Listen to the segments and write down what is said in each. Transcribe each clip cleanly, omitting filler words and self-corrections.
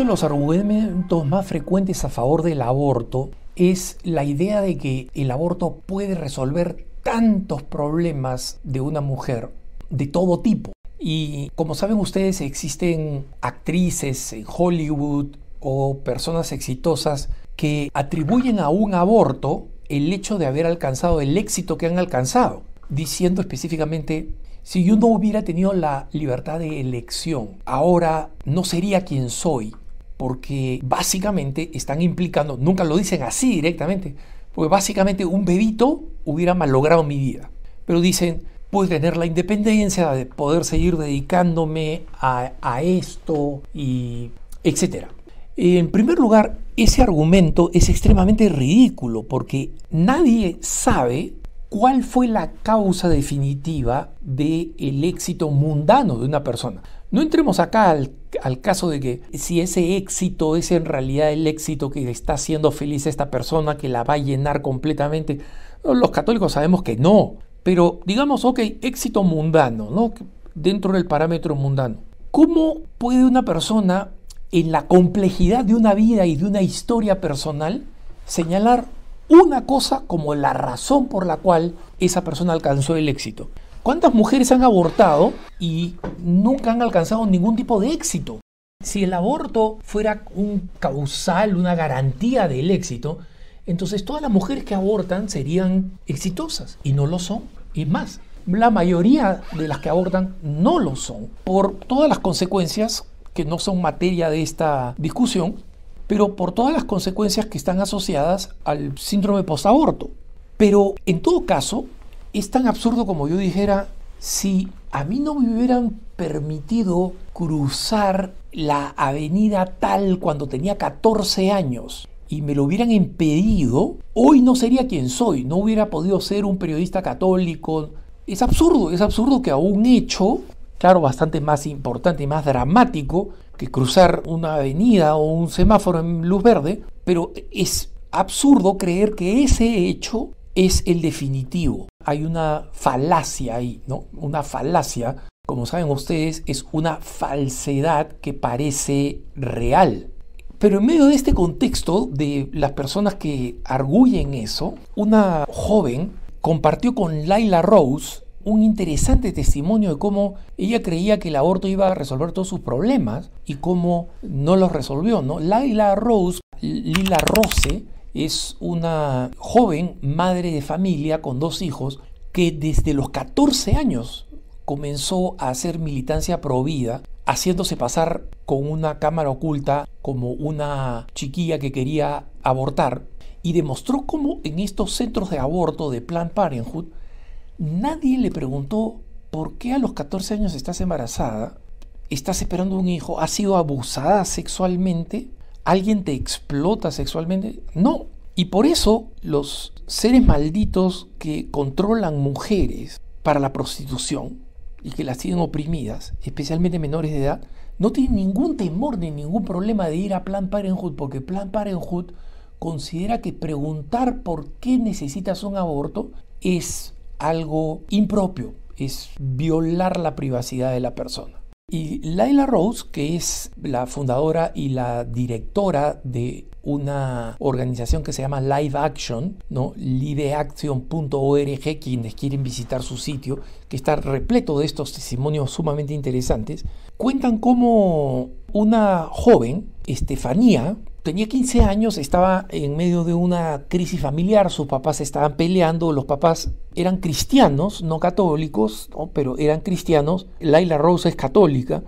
de los argumentos más frecuentes a favor del aborto es la idea de que el aborto puede resolver tantos problemas de una mujer de todo tipo. Y como saben ustedes, existen actrices en Hollywood o personas exitosas que atribuyen a un aborto el hecho de haber alcanzado el éxito que han alcanzado, diciendo específicamente: si yo no hubiera tenido la libertad de elección, ahora no sería quien soy, porque básicamente están implicando, nunca lo dicen así directamente, porque básicamente un bebito hubiera malogrado mi vida, pero dicen: puedo tener la independencia de poder seguir dedicándome a esto, y etcétera. En primer lugar, ese argumento es extremadamente ridículo porque nadie sabe cuál fue la causa definitiva del éxito mundano de una persona. No entremos acá al caso de que si ese éxito es en realidad el éxito que está haciendo feliz a esta persona, que la va a llenar completamente. Los católicos sabemos que no, pero digamos, ok, éxito mundano, ¿no? Dentro del parámetro mundano. ¿Cómo puede una persona, en la complejidad de una vida y de una historia personal, señalar una cosa como la razón por la cual esa persona alcanzó el éxito? ¿Cuántas mujeres han abortado y nunca han alcanzado ningún tipo de éxito? Si el aborto fuera un causal, una garantía del éxito, entonces todas las mujeres que abortan serían exitosas, y no lo son. Y más, la mayoría de las que abortan no lo son, por todas las consecuencias que no son materia de esta discusión, pero por todas las consecuencias que están asociadas al síndrome postaborto. Pero en todo caso, es tan absurdo como yo dijera: si a mí no me hubieran permitido cruzar la avenida tal cuando tenía 14 años y me lo hubieran impedido, hoy no sería quien soy, no hubiera podido ser un periodista católico. Es absurdo que a un hecho, claro, bastante más importante y más dramático que cruzar una avenida o un semáforo en luz verde, pero es absurdo creer que ese hecho es el definitivo. Hay una falacia ahí, ¿no? Una falacia, como saben ustedes, es una falsedad que parece real. Pero en medio de este contexto de las personas que arguyen eso, una joven compartió con Layla Rose un interesante testimonio de cómo ella creía que el aborto iba a resolver todos sus problemas y cómo no los resolvió, ¿no? Layla Rose, Lila Rose, es una joven madre de familia con 2 hijos que desde los 14 años comenzó a hacer militancia pro vida, haciéndose pasar con una cámara oculta como una chiquilla que quería abortar, y demostró cómo en estos centros de aborto de Planned Parenthood nadie le preguntó: ¿por qué a los 14 años estás embarazada? ¿Estás esperando un hijo? ¿Has sido abusada sexualmente? ¿Alguien te explota sexualmente? No. Y por eso los seres malditos que controlan mujeres para la prostitución y que las tienen oprimidas, especialmente menores de edad, no tienen ningún temor ni ningún problema de ir a Planned Parenthood, porque Planned Parenthood considera que preguntar por qué necesitas un aborto es algo impropio, es violar la privacidad de la persona. Y Layla Rose, que es la fundadora y la directora de una organización que se llama Live Action, ¿no? liveaction.org, quienes quieren visitar su sitio, que está repleto de estos testimonios sumamente interesantes, cuentan cómo una joven, Estefanía, tenía 15 años, estaba en medio de una crisis familiar, sus papás estaban peleando, los papás eran cristianos, no católicos, ¿no? Pero eran cristianos. Layla Rose es católica.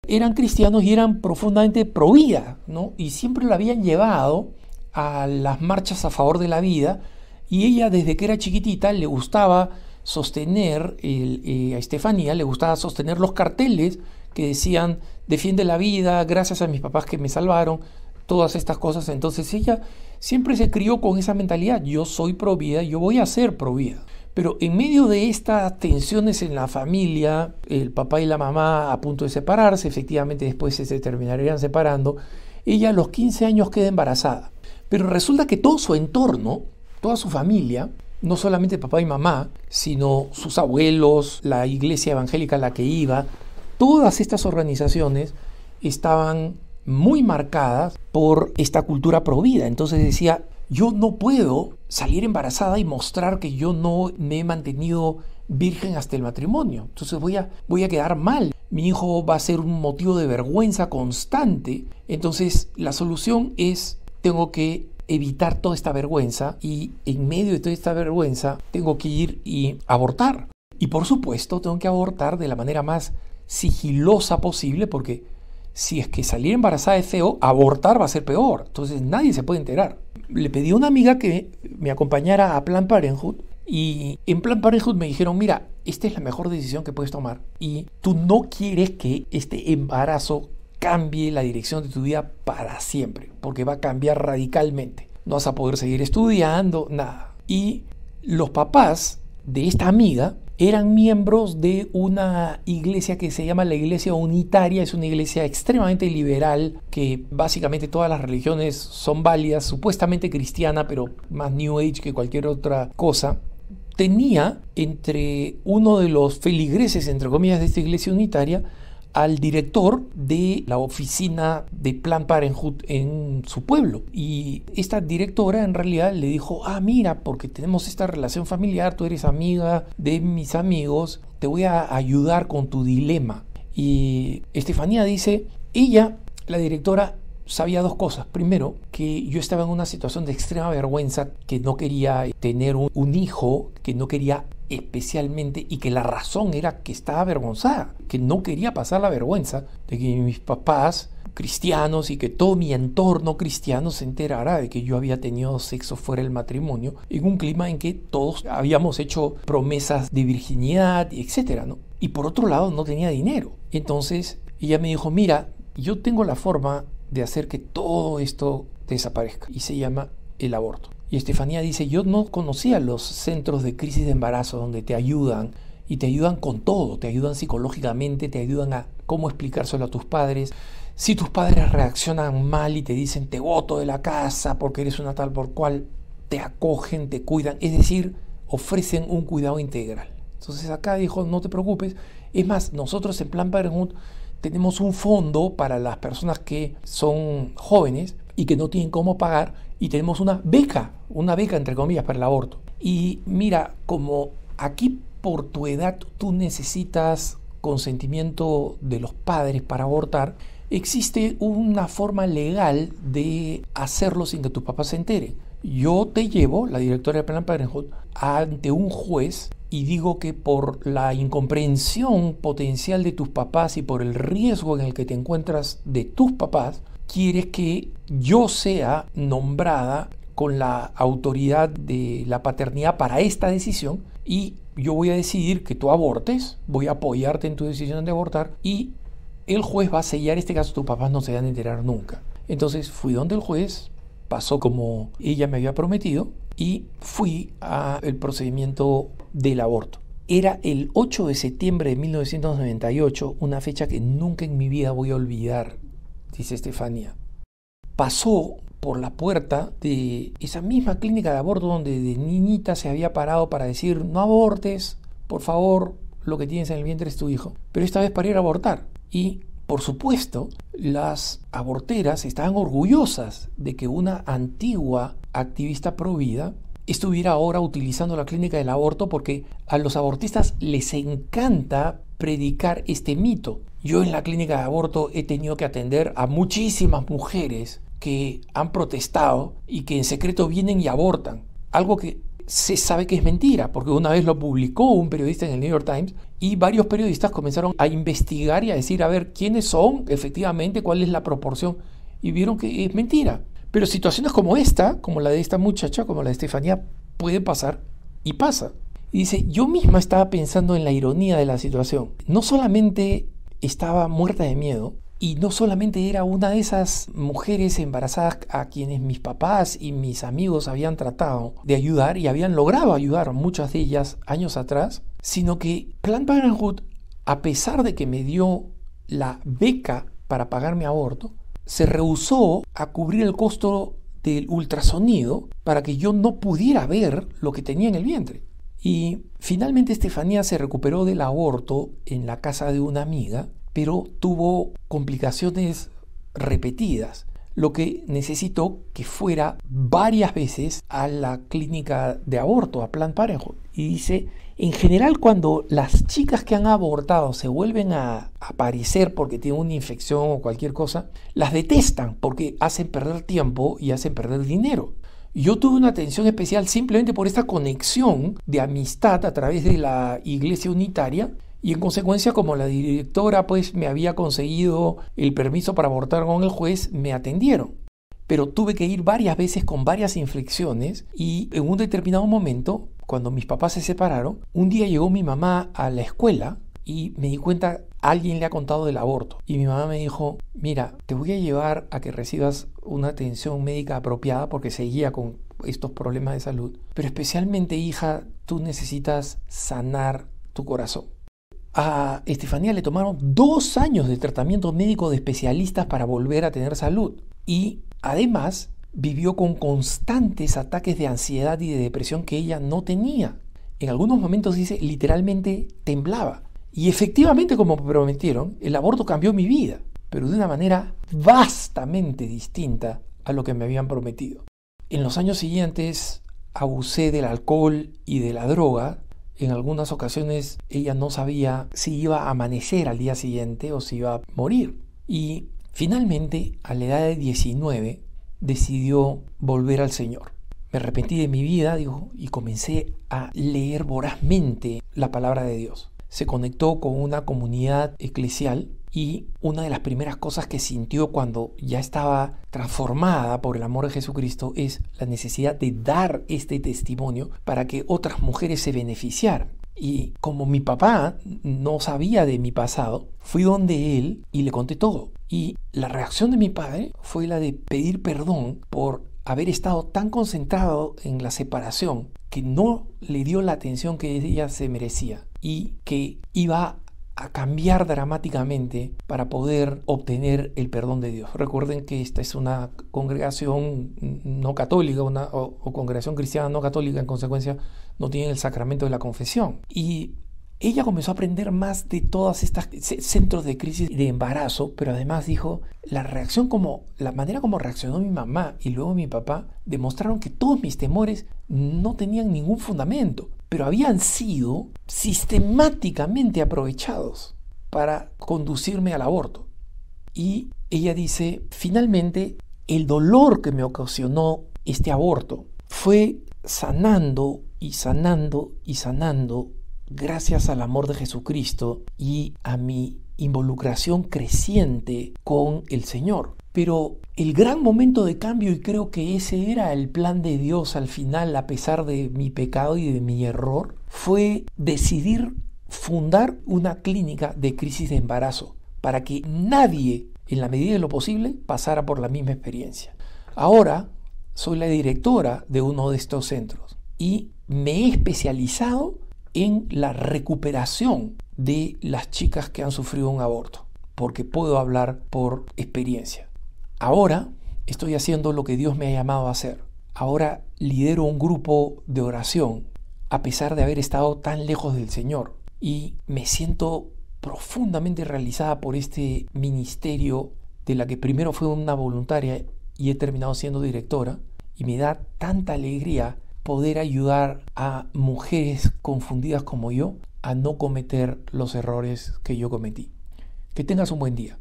Eran cristianos y eran profundamente pro vida, ¿no? Y siempre la habían llevado a las marchas a favor de la vida, y ella desde que era chiquitita le gustaba sostener, a Estefanía le gustaba sostener los carteles que decían: defiende la vida, gracias a mis papás que me salvaron, todas estas cosas. Entonces ella siempre se crió con esa mentalidad: yo soy pro vida, yo voy a ser pro vida. Pero en medio de estas tensiones en la familia, el papá y la mamá a punto de separarse, efectivamente después se terminarían separando, ella a los 15 años queda embarazada. Pero resulta que todo su entorno, toda su familia, no solamente papá y mamá, sino sus abuelos, la iglesia evangélica a la que iba, todas estas organizaciones estaban muy marcadas por esta cultura provida. Entonces decía, yo no puedo salir embarazada y mostrar que yo no me he mantenido virgen hasta el matrimonio. Entonces voy a quedar mal. Mi hijo va a ser un motivo de vergüenza constante. Entonces la solución es, tengo que evitar toda esta vergüenza, y en medio de toda esta vergüenza tengo que ir y abortar. Y por supuesto tengo que abortar de la manera más sigilosa posible, porque si es que salir embarazada es feo, abortar va a ser peor. Entonces nadie se puede enterar. Le pedí a una amiga que me acompañara a Planned Parenthood, y en Planned Parenthood me dijeron, mira, esta es la mejor decisión que puedes tomar y tú no quieres que este embarazo cambie la dirección de tu vida para siempre, porque va a cambiar radicalmente. No vas a poder seguir estudiando, nada. Y los papás de esta amiga eran miembros de una iglesia que se llama la Iglesia Unitaria. Es una iglesia extremadamente liberal, que básicamente todas las religiones son válidas, supuestamente cristiana, pero más New Age que cualquier otra cosa. Tenía entre uno de los feligreses, entre comillas, de esta iglesia unitaria, al director de la oficina de Planned Parenthood en su pueblo. Y esta directora en realidad le dijo, mira, porque tenemos esta relación familiar, tú eres amiga de mis amigos, te voy a ayudar con tu dilema. Y Estefanía dice, ella, la directora, sabía dos cosas. Primero, que yo estaba en una situación de extrema vergüenza, que no quería tener un hijo, que no quería especialmente, y que la razón era que estaba avergonzada, que no quería pasar la vergüenza de que mis papás cristianos y que todo mi entorno cristiano se enterara de que yo había tenido sexo fuera del matrimonio, en un clima en que todos habíamos hecho promesas de virginidad, etcétera, ¿no? Y por otro lado, no tenía dinero. Entonces ella me dijo, mira, yo tengo la forma de hacer que todo esto desaparezca, y se llama el aborto. Y Estefanía dice, yo no conocía los centros de crisis de embarazo donde te ayudan, y te ayudan con todo, te ayudan psicológicamente, te ayudan a cómo explicárselo a tus padres. Si tus padres reaccionan mal y te dicen, te boto de la casa porque eres una tal por cual, te acogen, te cuidan, es decir, ofrecen un cuidado integral. Entonces acá dijo, no te preocupes. Es más, nosotros en Planned Parenthood tenemos un fondo para las personas que son jóvenes y que no tienen cómo pagar, y tenemos una beca entre comillas para el aborto. Y mira, como aquí por tu edad tú necesitas consentimiento de los padres para abortar, existe una forma legal de hacerlo sin que tus papás se enteren. Yo te llevo, la directora de Planned Parenthood, ante un juez y digo que por la incomprensión potencial de tus papás y por el riesgo en el que te encuentras de tus papás, quieres que yo sea nombrada con la autoridad de la paternidad para esta decisión, y yo voy a decidir que tú abortes, voy a apoyarte en tu decisión de abortar, y el juez va a sellar este caso, tus papás no se van a enterar nunca. Entonces fui donde el juez, pasó como ella me había prometido, y fui al procedimiento del aborto. Era el 8 de septiembre de 1998, una fecha que nunca en mi vida voy a olvidar, dice Estefanía. Pasó por la puerta de esa misma clínica de aborto donde de niñita se había parado para decir, no abortes, por favor, lo que tienes en el vientre es tu hijo. Pero esta vez para ir a abortar. Y, por supuesto, las aborteras estaban orgullosas de que una antigua activista pro vida estuviera ahora utilizando la clínica del aborto, porque a los abortistas les encanta predicar este mito. Yo en la clínica de aborto he tenido que atender a muchísimas mujeres que han protestado y que en secreto vienen y abortan. Algo que se sabe que es mentira, porque una vez lo publicó un periodista en el New York Times y varios periodistas comenzaron a investigar y a decir, a ver, ¿quiénes son efectivamente? ¿Cuál es la proporción? Y vieron que es mentira. Pero situaciones como esta, como la de esta muchacha, como la de Estefanía, pueden pasar y pasa. Y dice, yo misma estaba pensando en la ironía de la situación. No solamente estaba muerta de miedo, y no solamente era una de esas mujeres embarazadas a quienes mis papás y mis amigos habían tratado de ayudar y habían logrado ayudar, muchas de ellas años atrás, sino que Planned Parenthood, a pesar de que me dio la beca para pagar mi aborto, se rehusó a cubrir el costo del ultrasonido para que yo no pudiera ver lo que tenía en el vientre. Y finalmente Estefanía se recuperó del aborto en la casa de una amiga, pero tuvo complicaciones repetidas, lo que necesitó que fuera varias veces a la clínica de aborto, a Planned Parenthood. Y dice, en general cuando las chicas que han abortado se vuelven a aparecer porque tienen una infección o cualquier cosa, las detestan porque hacen perder tiempo y hacen perder dinero. Yo tuve una atención especial simplemente por esta conexión de amistad a través de la Iglesia Unitaria, y en consecuencia, como la directora pues me había conseguido el permiso para abortar con el juez, me atendieron. Pero tuve que ir varias veces con varias infecciones, y en un determinado momento, cuando mis papás se separaron, un día llegó mi mamá a la escuela y me di cuenta, alguien le ha contado del aborto. Y mi mamá me dijo, mira, te voy a llevar a que recibas una atención médica apropiada porque seguía con estos problemas de salud. Pero especialmente, hija, tú necesitas sanar tu corazón. A Estefanía le tomaron 2 años de tratamiento médico de especialistas para volver a tener salud. Y además vivió con constantes ataques de ansiedad y de depresión que ella no tenía. En algunos momentos, dice, literalmente temblaba. Y efectivamente, como me prometieron, el aborto cambió mi vida, pero de una manera vastamente distinta a lo que me habían prometido. En los años siguientes abusé del alcohol y de la droga. En algunas ocasiones ella no sabía si iba a amanecer al día siguiente o si iba a morir. Y finalmente, a la edad de 19, decidió volver al Señor. Me arrepentí de mi vida, dijo, y comencé a leer vorazmente la palabra de Dios. Se conectó con una comunidad eclesial y una de las primeras cosas que sintió cuando ya estaba transformada por el amor de Jesucristo es la necesidad de dar este testimonio para que otras mujeres se beneficiaran. Y como mi papá no sabía de mi pasado, fui donde él y le conté todo. Y la reacción de mi padre fue la de pedir perdón por haber estado tan concentrado en la separación que no le dio la atención que ella se merecía y que iba a cambiar dramáticamente para poder obtener el perdón de Dios. Recuerden que esta es una congregación no católica o congregación cristiana no católica, en consecuencia no tienen el sacramento de la confesión. Y ella comenzó a aprender más de todas estas centros de crisis de embarazo, pero además dijo, la manera como reaccionó mi mamá y luego mi papá demostraron que todos mis temores no tenían ningún fundamento, pero habían sido sistemáticamente aprovechados para conducirme al aborto. Y ella dice, finalmente, el dolor que me ocasionó este aborto fue sanando y sanando y sanando gracias al amor de Jesucristo y a mi involucración creciente con el Señor. Pero el gran momento de cambio, y creo que ese era el plan de Dios al final, a pesar de mi pecado y de mi error, fue decidir fundar una clínica de crisis de embarazo para que nadie, en la medida de lo posible, pasara por la misma experiencia. Ahora soy la directora de uno de estos centros y me he especializado en la recuperación de las chicas que han sufrido un aborto, porque puedo hablar por experiencia. Ahora estoy haciendo lo que Dios me ha llamado a hacer. Ahora lidero un grupo de oración, a pesar de haber estado tan lejos del Señor, y me siento profundamente realizada por este ministerio de la que primero fui una voluntaria y he terminado siendo directora, y me da tanta alegría poder ayudar a mujeres confundidas como yo a no cometer los errores que yo cometí. Que tengas un buen día.